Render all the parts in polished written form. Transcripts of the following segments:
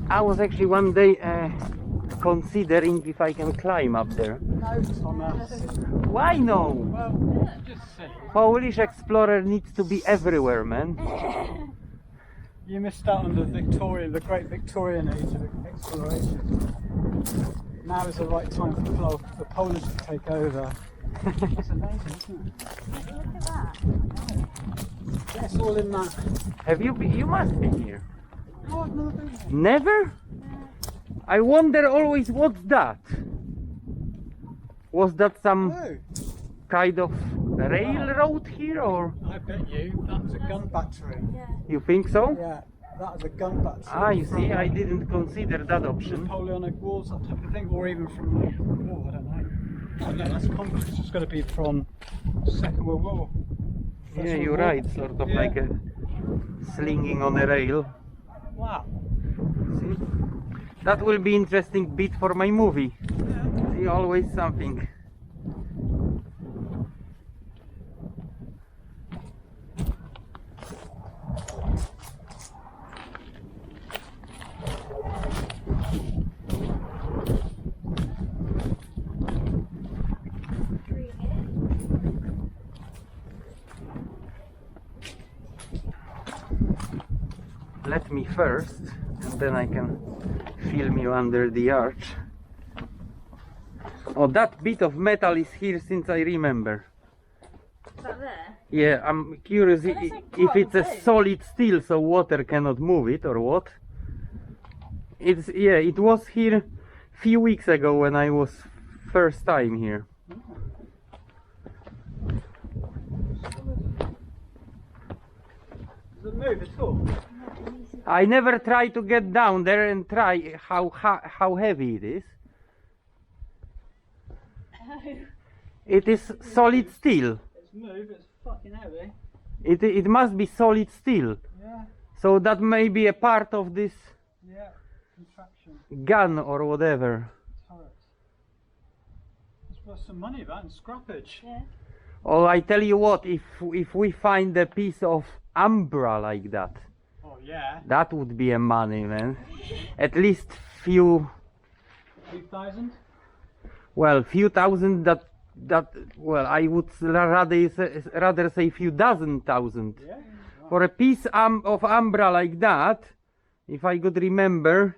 I was actually one day considering if I can climb up there. No, Thomas. Why no? Well, just see. Polish explorer needs to be everywhere, man. You missed out on the great Victorian age of exploration. Now is the right time for the Polish to take over. It's amazing, isn't it? Look at that. Yeah, it's all in that. Have you been? You must be here. Oh, I've never been there. Never? I wonder always what's that? Was that some No, kind of railroad here, or I bet you that was a gun battery. Yeah. you think so? Yeah, that was a gun battery. Ah, you from see, I didn't consider that option. Napoleonic Wars, that type of thing, or even from the war, I don't know. Oh no, that's conquest. It's got to be from Second World War. First Yeah, World you're War. right, sort of Yeah. like a slinging on a rail. Wow. See? That will be interesting bit for my movie. Yeah. See, always something. Let me first, and then I can film you under the arch. Oh, that bit of metal is here since I remember. Is that there? Yeah, I'm curious Well, that's like if part it's of a the boat. solid steel so water cannot move it or what. It's, yeah, it was here few weeks ago when I was first time here. Does it move at all? I never tried to get down there and try how heavy it is. It is solid steel. It's moved, it's fucking heavy. It must be solid steel. Yeah, So that may be a part of this yeah. Contraction, gun or whatever. turret. It's worth some money, that, and scrappage. Yeah. Oh, I tell you what, if we find a piece of umbra like that, Oh yeah. that would be a money, man. At least few, 2,000? well, few thousand. Well, I would rather say few dozen thousand. Yeah. For a piece of umbra like that, if I could remember,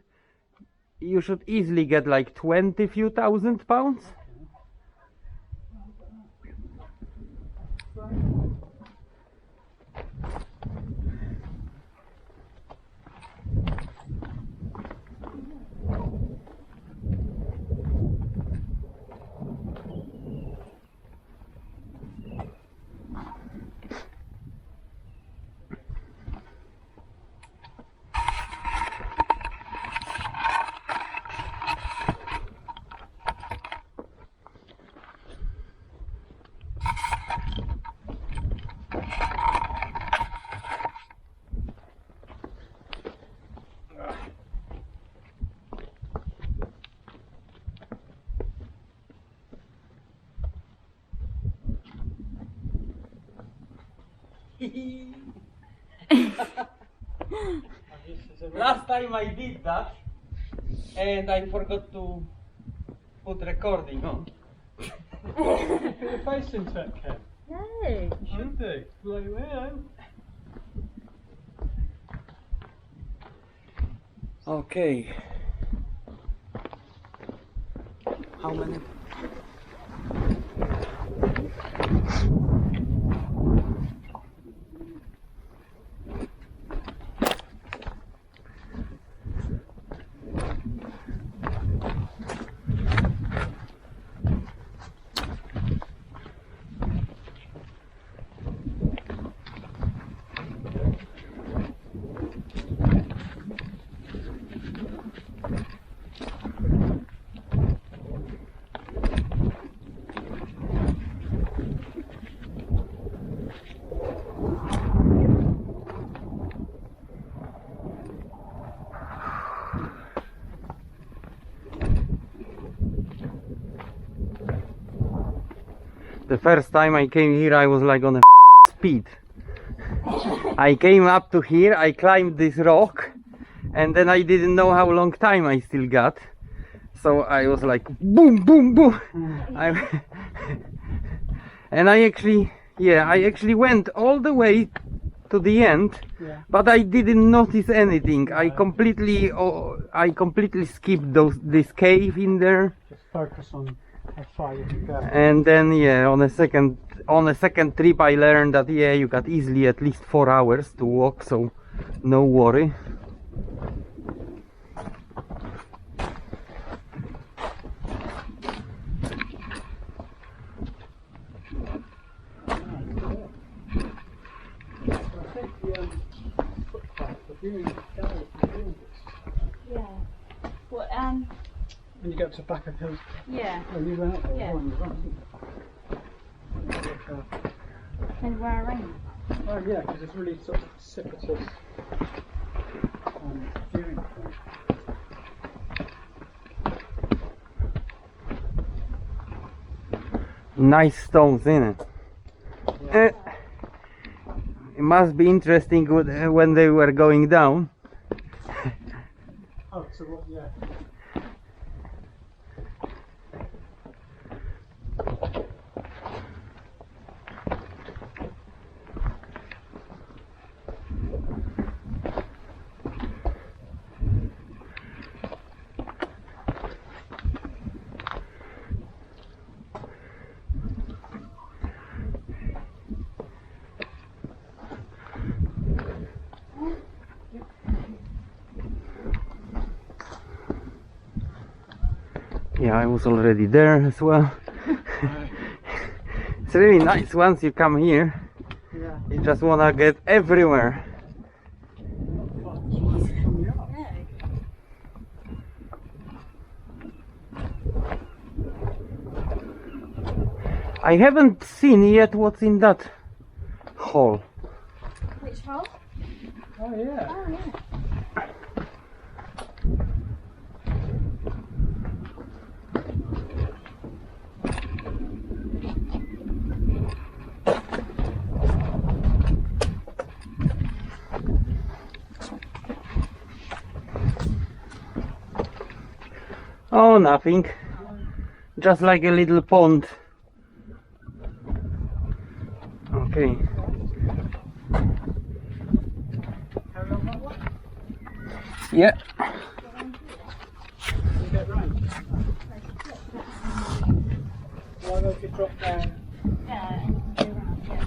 you should easily get like 20 few thousand pounds. Last time I did that, and I forgot to put recording on. Put your face into it, Ken. No. You should do. Like, well, Okay. How many? The first time I came here, I was like on a speed. I came up to here, I climbed this rock, and then I didn't know how long time I still got, so I was like boom boom boom. And I actually went all the way to the end, but I didn't notice anything. I completely skipped this cave in there. Just focus on how far you can go. And then on a second trip I learned that you got easily at least 4 hours to walk, so no worry. Yeah. What, When you get to the back of the hills, yeah. oh, you went up there. Yeah. Where I ran. Oh yeah, because it's really sort of precipitous viewing point. Nice stones, innit? Yeah. It must be interesting when they were going down. Oh, so what, yeah. Yeah, I was already there as well. It's really nice once you come here. Yeah. You just wanna get everywhere. I haven't seen yet what's in that hole. Which hole? Oh yeah. Oh, yeah. Oh, nothing. Just like a little pond. Okay. How long that one? Yeah. You get round. Why don't you drop down? Yeah. Go around, yeah.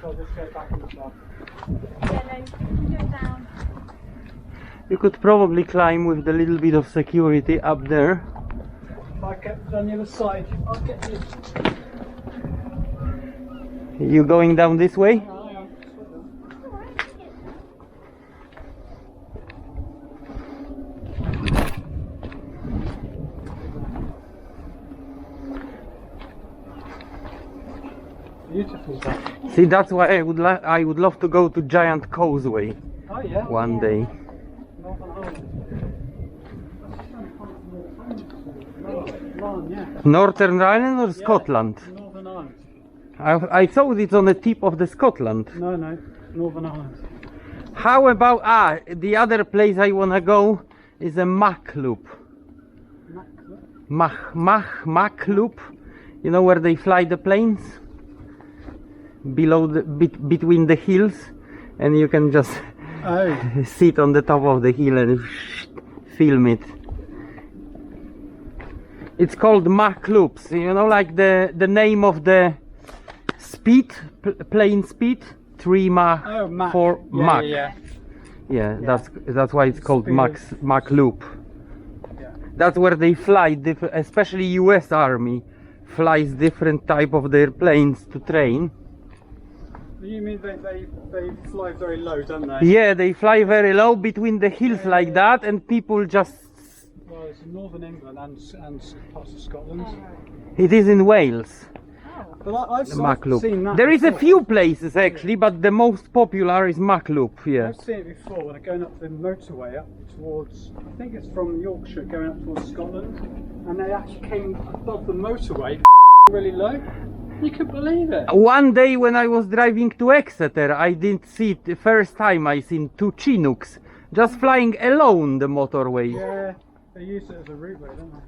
So I'll just go back in the top. Yeah, no, you can go down. You could probably climb with the little bit of security up there. If I get on the other side, I'll get you. You going down this way? Oh, I am. Beautiful that. See, that's why I would love to go to Giant Causeway Oh yeah. one day. Northern Ireland. Yeah. Northern Ireland or Scotland? Northern Ireland. I thought it's on the tip of the Scotland. No, Northern Ireland. How about the other place I wanna go is a Mach Loop. Mach Loop. You know where they fly the planes? Below between the hills, and you can just sit on the top of the hill and film it. It's called Mach Loops. You know, like the name of the speed, plane speed, 3 Mach, Oh, Mach. 4 Mach. Yeah. Yeah, that's why it's called Speed. Mach Loop. Yeah. That's where they fly, especially US Army flies different type of their planes to train. You mean they fly very low, don't they? Yeah, they fly very low between the hills like that, and people just... Well, it's in northern England and parts of Scotland. It is in Wales, But I've Mach Loop. seen that. There is a before. few places actually, but the most popular is Mach Loop, yeah. I've seen it before when they're going up the motorway up towards, I think it's from Yorkshire going up towards Scotland, and they actually came above the motorway really low. You could believe it. One day when I was driving to Exeter, I didn't see it, the first time I seen 2 Chinooks just flying alone the motorway. Yeah, they use it as a routeway, don't they?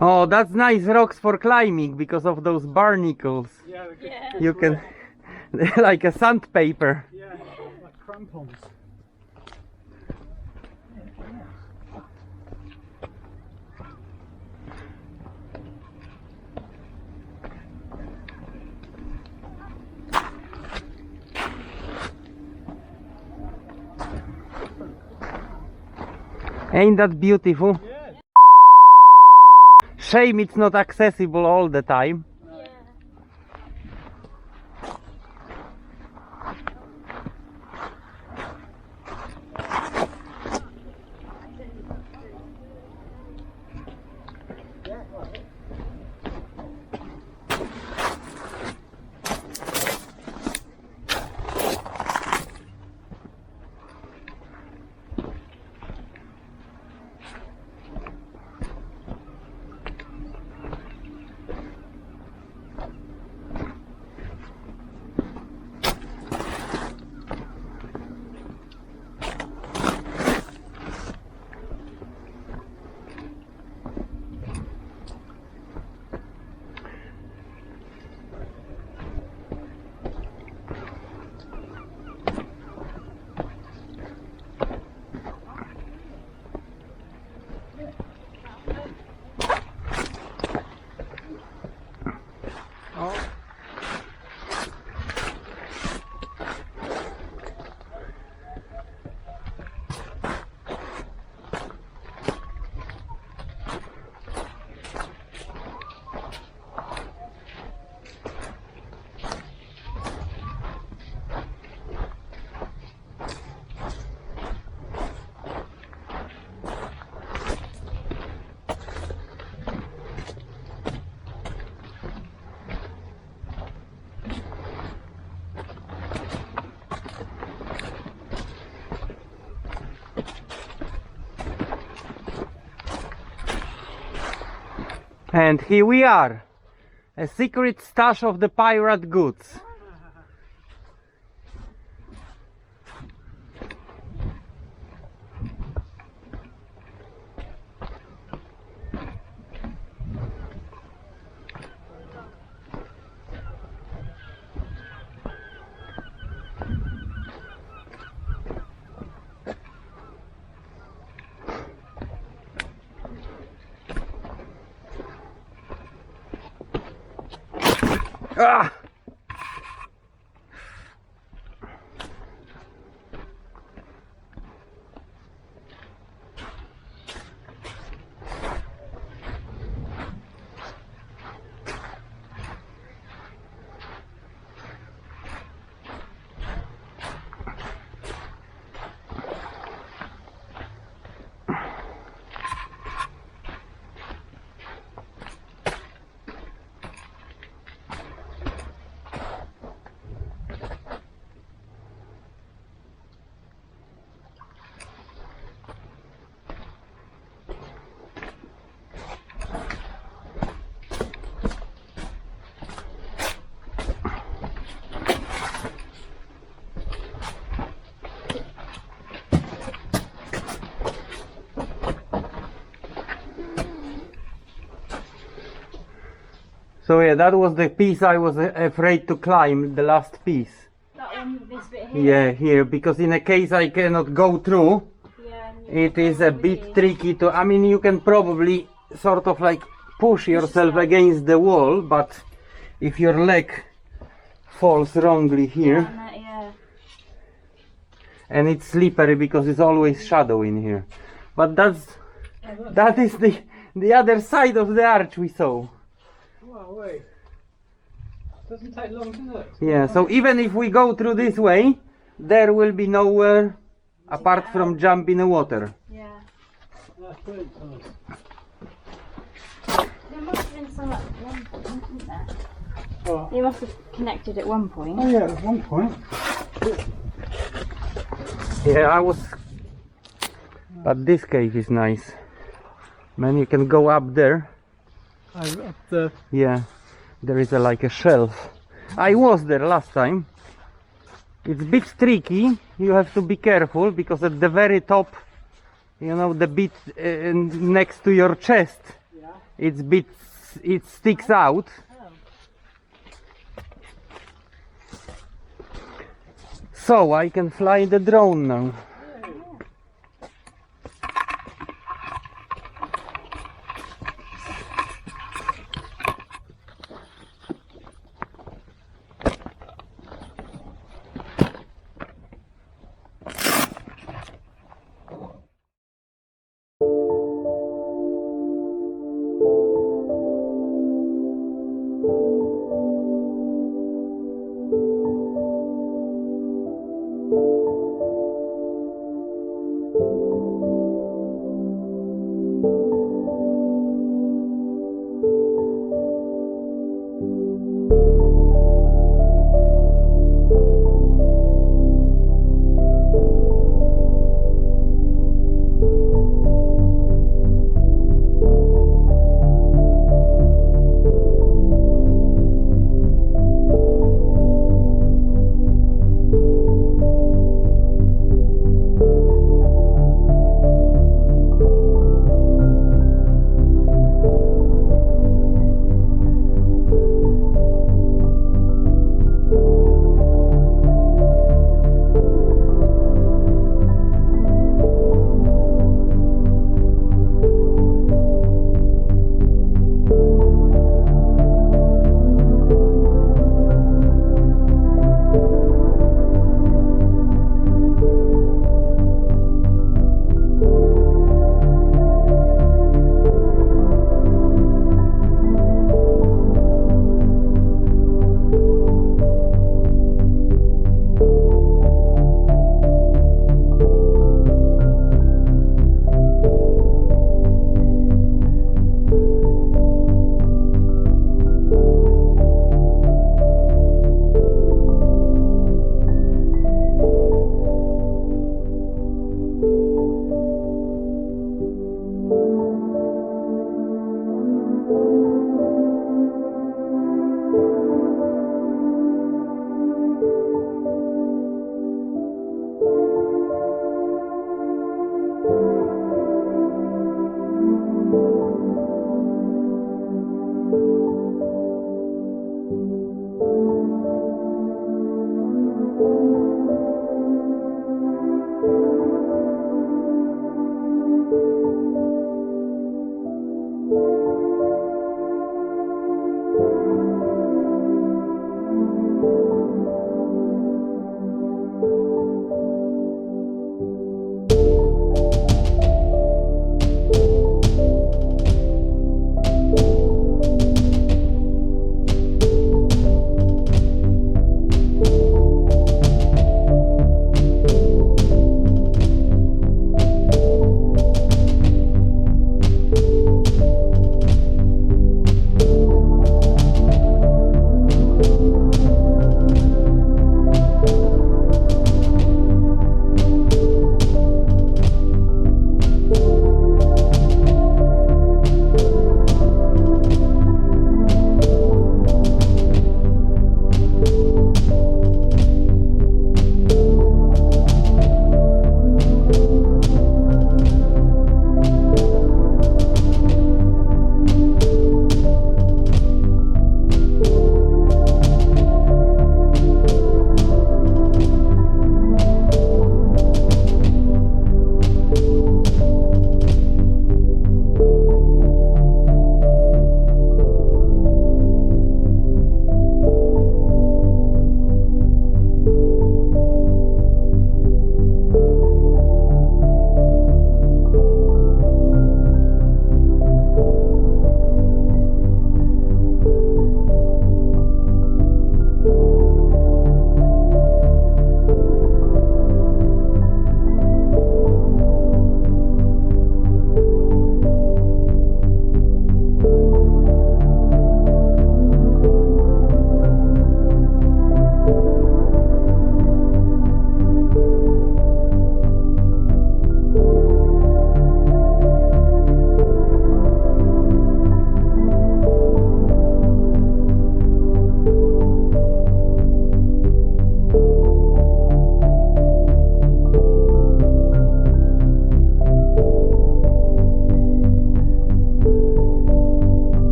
Oh, that's nice rocks for climbing because of those barnacles. Yeah, they're good. Yeah. Good You can, grip. like a sandpaper. Yeah, like crampons. Ain't that beautiful? Yeah. Shame it's not accessible all the time. Yeah. And here we are, a secret stash of the pirate goods. Ah! So yeah, that was the piece I was afraid to climb, the last piece. That one, this bit here. Yeah, here, because in a case I cannot go through, Yeah. it is a bit tricky to, I mean, you can probably sort of like push yourself against the wall, but if your leg falls wrongly here, Yeah. and it's slippery because it's always shadow in here. But that is the other side of the arch we saw. Wow, wait. Doesn't take long, does it? Yeah, so even if we go through this way, there will be nowhere apart from jump in the water. Yeah. That's brilliant, Thomas. There must have been some at one point, isn't there? Oh. They must have connected at one point. Oh yeah, at one point. Yeah, I was. But this cave is nice. Man, you can go up there. Up the. Yeah, there is like a shelf. I was there last time. It's a bit tricky. You have to be careful because at the very top, you know, the bit next to your chest, Yeah. it sticks out. So I can fly the drone now.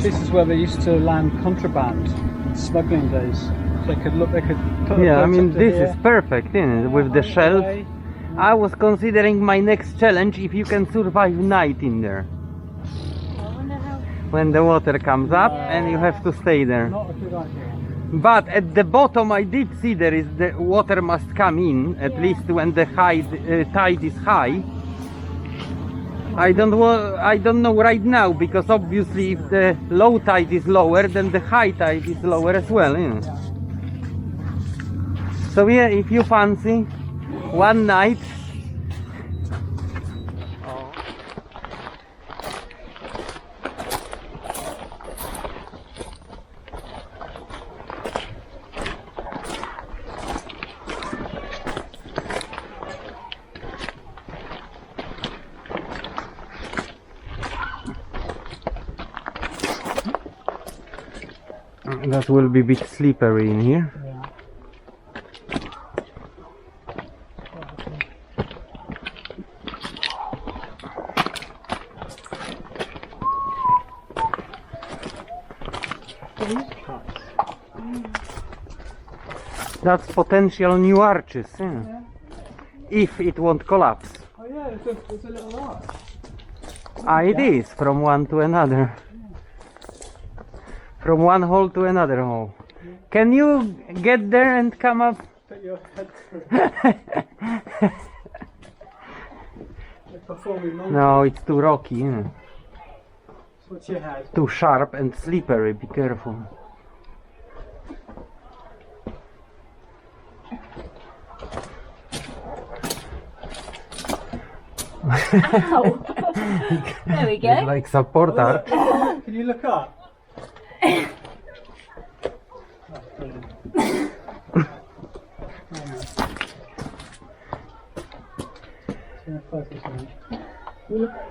This is where they used to land contraband, smuggling days. They could look. They could put. A Yeah, I boat mean up to this here, is perfect, isn't it? With the shelf. away. I was considering my next challenge if you can survive night in there. I wonder how. When the water comes up and you have to stay there. Not a good idea. But at the bottom I did see there is the water must come in at least when the tide is high. I don't know right now because obviously if the low tide is lower then the high tide is lower as well. You know? So yeah, if you fancy one night. That will be a bit slippery in here. Yeah. That's potential new arches, yeah. If it won't collapse. Oh yeah, it's a little arch. It is from one to another. From one hole to another hole. Can you get there and come up? Put your head through. They're performing monkeys. No, it's too rocky, yeah. That's what you had. Too sharp and slippery, be careful. Ow! There we It's go. like support arch. Can you look up? That's brilliant.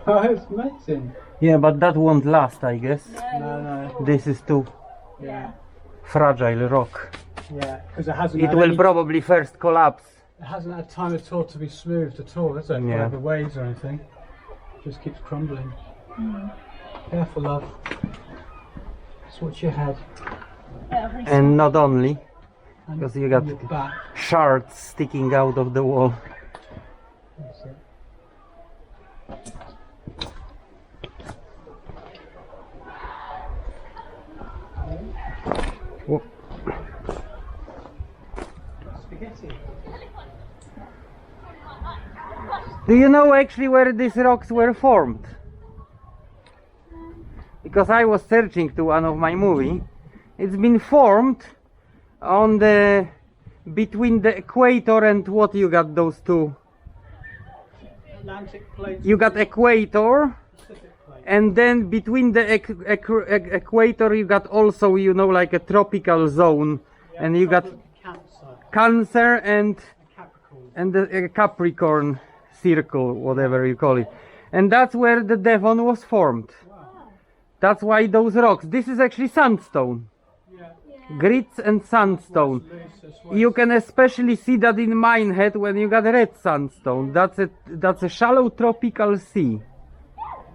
Oh, it's amazing. Yeah, but that won't last, I guess. No. This is too Yeah. fragile rock. Yeah, because it hasn't. It had will any- probably first collapse. It hasn't had time at all to be smoothed at all, has it? Yeah. By the waves or anything. It just keeps crumbling. Careful, love. That's what you had. And not only, And because you got your back. shards sticking out of the wall. That's it. Whoop. Spaghetti. Do you know actually where these rocks were formed? Because I was searching to one of my movie. It's been formed on the between the equator and what you got those two. Atlantic plate. You got equator, Pacific plate. and then between the equator you got also, you know, like a tropical zone, Yeah, and you got Cancer. Cancer and Capricorn. the Capricorn circle, whatever you call it, and that's where the Devon was formed. That's why those rocks. This is actually sandstone, Yeah. grits and sandstone. Loose as well. You can especially see that in Minehead when you got red sandstone. That's a shallow tropical sea,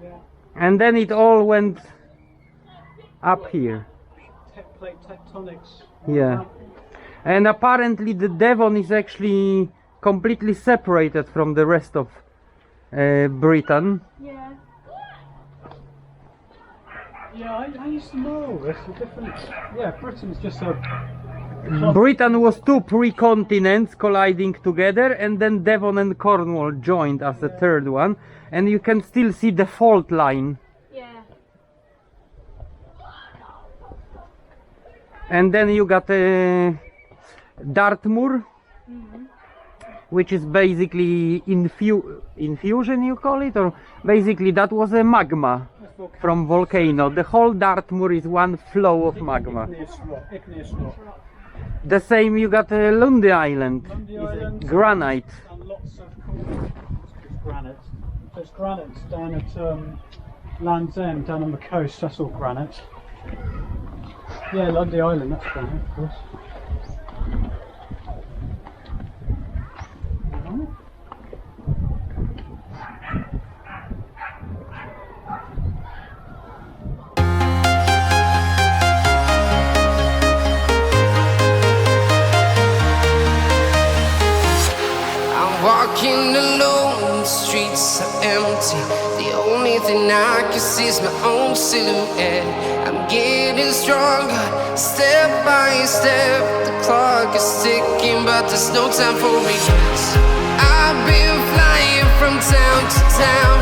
Yeah. and then it all went up here. Plate tectonics. Yeah. And apparently the Devon is actually completely separated from the rest of Britain. Yeah. Yeah, I used to know. It's a different. Yeah, Britain's just a. Britain was two pre-continents colliding together, and then Devon and Cornwall joined as a third one, and you can still see the fault line. Yeah. And then you got Dartmoor, which is basically infusion, you call it, or basically that was a magma from volcano. The whole Dartmoor is one flow of magma. Igneous rock. The same you got Lundy Island, Lundy is Island. granite. And lots of it's granite. There's granite down at Land's End, down on the coast. That's all granite. Yeah, Lundy Island. That's granite, of course. walking alone, the streets are empty. The only thing I can see is my own silhouette. I'm getting stronger, step by step. The clock is ticking, but there's no time for regrets. I've been flying from town to town,